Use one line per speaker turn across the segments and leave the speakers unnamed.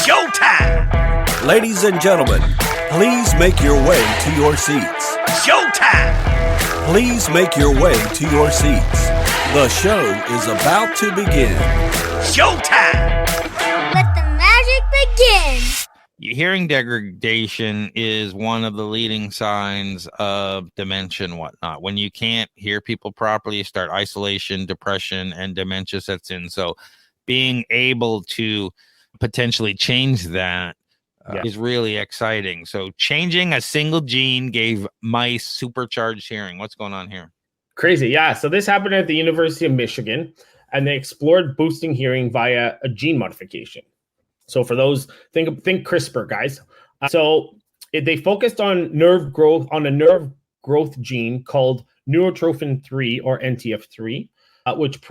Showtime!
Ladies and gentlemen, please make your way to your seats.
Showtime!
Please make your way to your seats. The show is about to begin.
Showtime!
Let the magic begin.
Hearing degradation is one of the leading signs of dementia and whatnot. When you can't hear people properly, you start isolation, depression, and dementia sets in. So being able to potentially change that is really exciting. So changing a single gene gave mice supercharged hearing. What's going on here?
Crazy. Yeah. So this happened at the University of Michigan, and they explored boosting hearing via a gene modification. So for those, think CRISPR, guys. They focused on a nerve growth gene called neurotrophin 3 or NTF3, which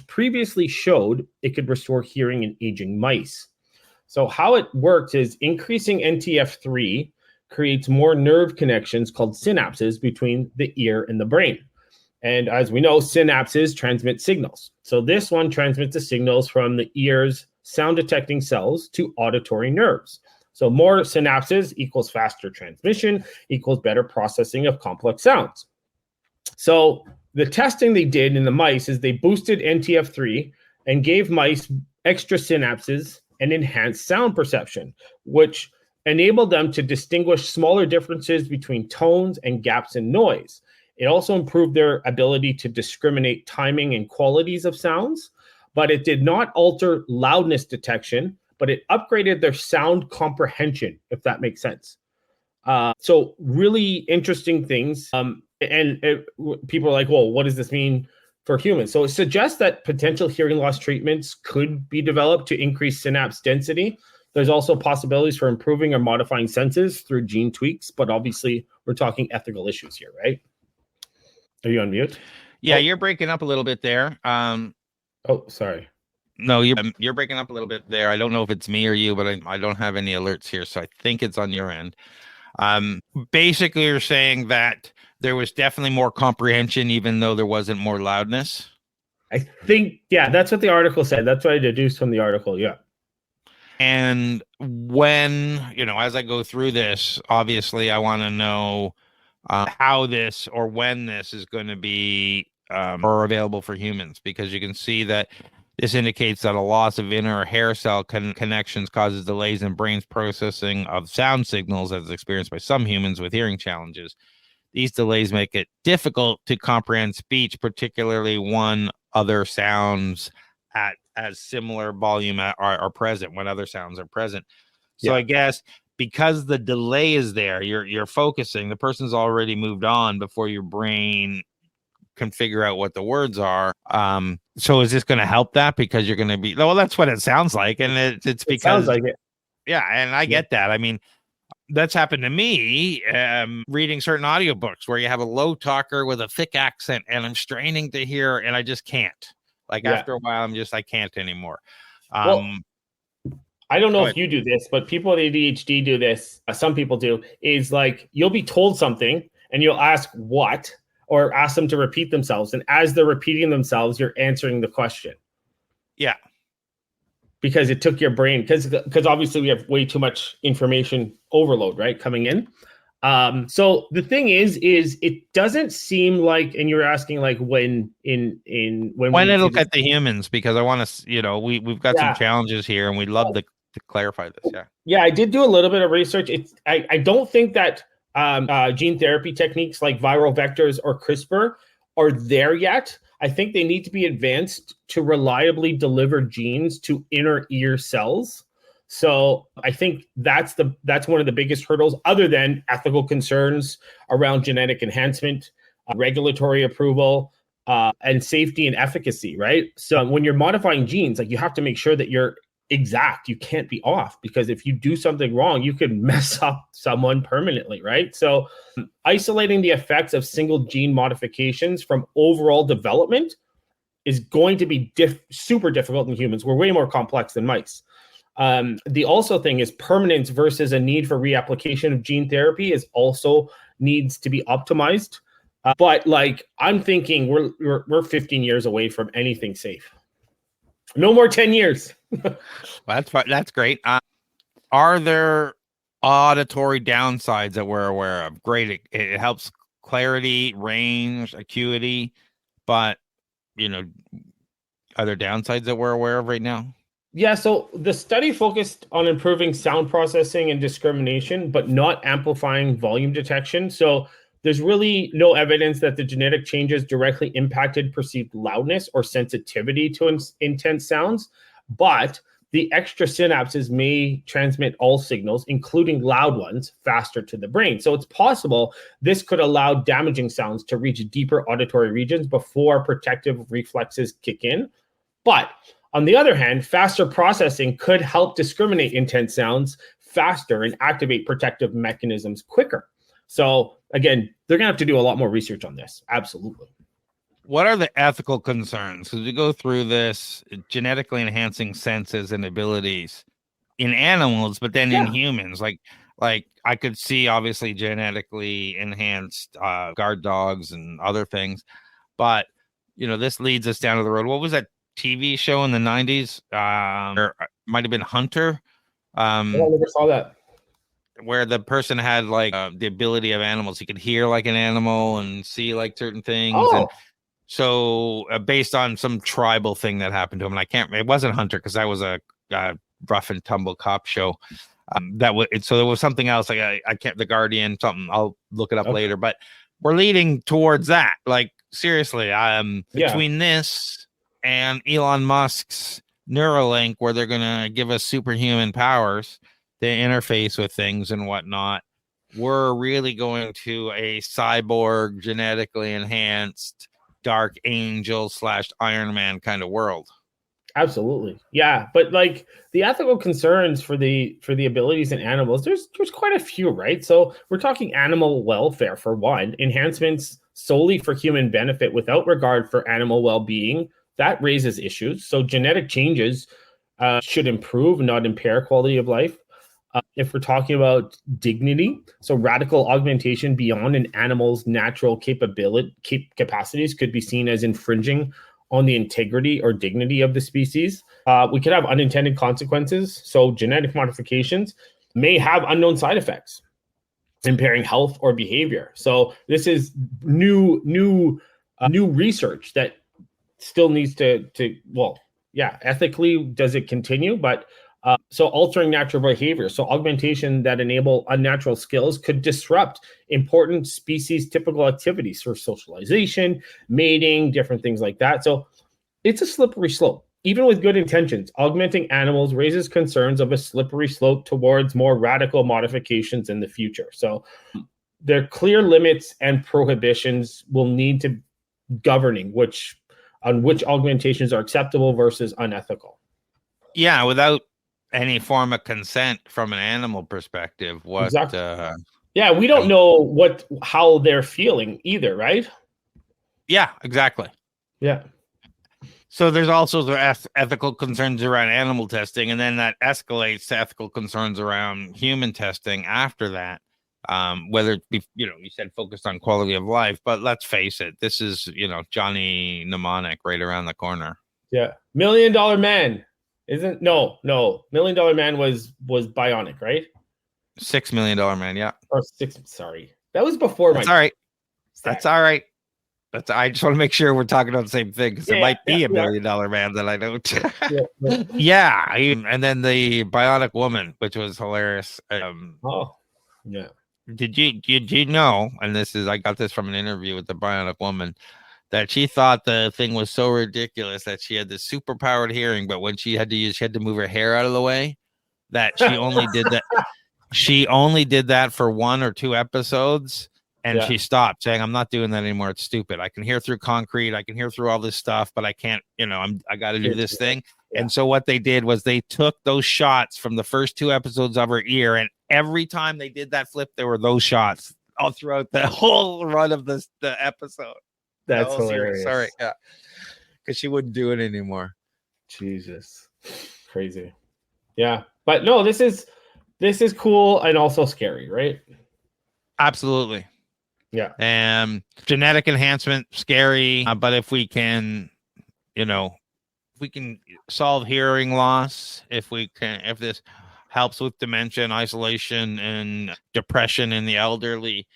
previously showed it could restore hearing in aging mice. So how it works is increasing NTF3 creates more nerve connections called synapses between the ear and the brain. And as we know, synapses transmit signals. So this one transmits the signals from the ear's sound detecting cells to auditory nerves. So more synapses equals faster transmission equals better processing of complex sounds. So the testing they did in the mice is they boosted NTF3 and gave mice extra synapses and enhanced sound perception, which enabled them to distinguish smaller differences between tones and gaps in noise. It also improved their ability to discriminate timing and qualities of sounds, but it did not alter loudness detection, but it upgraded their sound comprehension, if that makes sense. So really interesting things. People are like, well, what does this mean for humans? So it suggests that potential hearing loss treatments could be developed to increase synapse density. There's also possibilities for improving or modifying senses through gene tweaks, but obviously we're talking ethical issues here, right? Are you on mute?
Yeah, you're breaking up a little bit there.
Oh, sorry.
No, you're breaking up a little bit there. I don't know if it's me or you, but I don't have any alerts here, so I think it's on your end. Basically, you're saying that there was definitely more comprehension, even though there wasn't more loudness.
I think, yeah, that's what the article said. That's what I deduced from the article, yeah.
And when, as I go through this, obviously I want to know how this or when this is going to be or available for humans, because you can see that this indicates that a loss of inner or hair cell connections causes delays in brain's processing of sound signals as experienced by some humans with hearing challenges. These delays make it difficult to comprehend speech, particularly when other sounds at as similar volume are present, when other sounds are present. So I guess because the delay is there, you're focusing, the person's already moved on before your brain can figure out what the words are. So is this going to help that? Because you're going to be, well, that's what it sounds like. And it's because,
sounds like it.
Yeah. And I get that. I mean, that's happened to me reading certain audiobooks where you have a low talker with a thick accent and I'm straining to hear and I just can't. After a while, I can't anymore.
Well, I don't know if you do this, but people with ADHD do this. Some people do, is like you'll be told something and you'll ask what, or ask them to repeat themselves. And as they're repeating themselves, you're answering the question. Yeah. Because it took your brain, because obviously we have way too much information overload, right, coming in. So the thing is it doesn't seem like, and you're asking like when
it'll get the humans, because I want to, we've got some challenges here and we'd love to clarify this.
Yeah, I did do a little bit of research. I don't think that gene therapy techniques like viral vectors or CRISPR are there yet. I think they need to be advanced to reliably deliver genes to inner ear cells. So I think that's one of the biggest hurdles, other than ethical concerns around genetic enhancement, regulatory approval, and safety and efficacy, right? So when you're modifying genes, like you have to make sure that you're exact. You can't be off, because if you do something wrong, you could mess up someone permanently, right? So isolating the effects of single gene modifications from overall development is going to be super difficult in humans. We're way more complex than mice. The also thing is permanence versus a need for reapplication of gene therapy is also needs to be optimized. But like I'm thinking we're 15 years away from anything safe. No more 10 years.
Well, that's fine. That's great. Are there auditory downsides that we're aware of? Great. It helps clarity, range, acuity, but are there downsides that we're aware of right now?
Yeah, so the study focused on improving sound processing and discrimination, but not amplifying volume detection. So there's really no evidence that the genetic changes directly impacted perceived loudness or sensitivity to intense sounds, but the extra synapses may transmit all signals, including loud ones, faster to the brain. So it's possible this could allow damaging sounds to reach deeper auditory regions before protective reflexes kick in. But on the other hand, faster processing could help discriminate intense sounds faster and activate protective mechanisms quicker. So again, they're going to have to do a lot more research on this. Absolutely.
What are the ethical concerns? Because we go through this genetically enhancing senses and abilities in animals, but then in humans, like I could see obviously genetically enhanced guard dogs and other things, but this leads us down to the road. What was that TV show in the 90s? Or might have been Hunter.
I never saw that.
Where the person had like the ability of animals. He could hear like an animal and see like certain things.
Oh.
And so based on some tribal thing that happened to him, and it wasn't Hunter because that was a rough and tumble cop show. So there was something else like I can't, The Guardian, something. I'll look it up later, but we're leading towards that. Like seriously, between this and Elon Musk's Neuralink, where they're gonna give us superhuman powers to interface with things and whatnot, we're really going to a cyborg, genetically enhanced, dark angel / Iron Man kind of world.
Absolutely. Yeah. But like the ethical concerns for the abilities in animals, there's quite a few, right? So we're talking animal welfare for one, enhancements solely for human benefit without regard for animal well-being. That raises issues. So genetic changes should improve, not impair quality of life. If we're talking about dignity, so radical augmentation beyond an animal's natural capacities could be seen as infringing on the integrity or dignity of the species. We could have unintended consequences. So genetic modifications may have unknown side effects, impairing health or behavior. So this is new research that still needs to ethically, does it continue? But so altering natural behavior. So augmentation that enable unnatural skills could disrupt important species typical activities for socialization, mating, different things like that. So it's a slippery slope. Even with good intentions, augmenting animals raises concerns of a slippery slope towards more radical modifications in the future. So there are clear limits and prohibitions will need to governing which augmentations are acceptable versus unethical.
Yeah, without any form of consent from an animal perspective.
Exactly. We don't know how they're feeling either, right?
Yeah, exactly.
Yeah.
So there's also the ethical concerns around animal testing, and then that escalates to ethical concerns around human testing after that. Whether it be, you said focused on quality of life, but let's face it, this is, Johnny Mnemonic right around the corner.
Yeah. $1 Million Man. No. $1 Million Man was bionic, right?
$6 Million Man, yeah.
Or six, sorry. That was before
That's all right. That's all right. I just want to make sure we're talking about the same thing, because there might be $1 Million Man that I don't. And then the Bionic Woman, which was hilarious. Did you know? And I got this from an interview with the Bionic Woman, that she thought the thing was so ridiculous that she had this super powered hearing, but when she had to move her hair out of the way, that she only did that. She only did that for 1 or 2 episodes. And she stopped, saying, "I'm not doing that anymore. It's stupid. I can hear through concrete. I can hear through all this stuff, but I can't, I got to do this thing." Yeah. And so what they did was they took those shots from the first 2 episodes of her ear, and every time they did that flip, there were those shots all throughout the whole run of the episode.
That's hilarious.
Sorry. Yeah. Because she wouldn't do it anymore.
Jesus. Crazy. Yeah. But no, this is cool and also scary, right?
Absolutely. Yeah. Genetic enhancement, scary. But if we can, we can solve hearing loss, if this helps with dementia and isolation and depression in the elderly,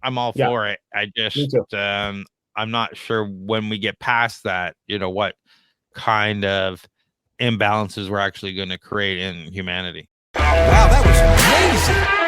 I'm all
Yeah.
for it. I
Me
just
too.
I'm not sure when we get past that, what kind of imbalances we're actually going to create in humanity.
Wow, that was amazing.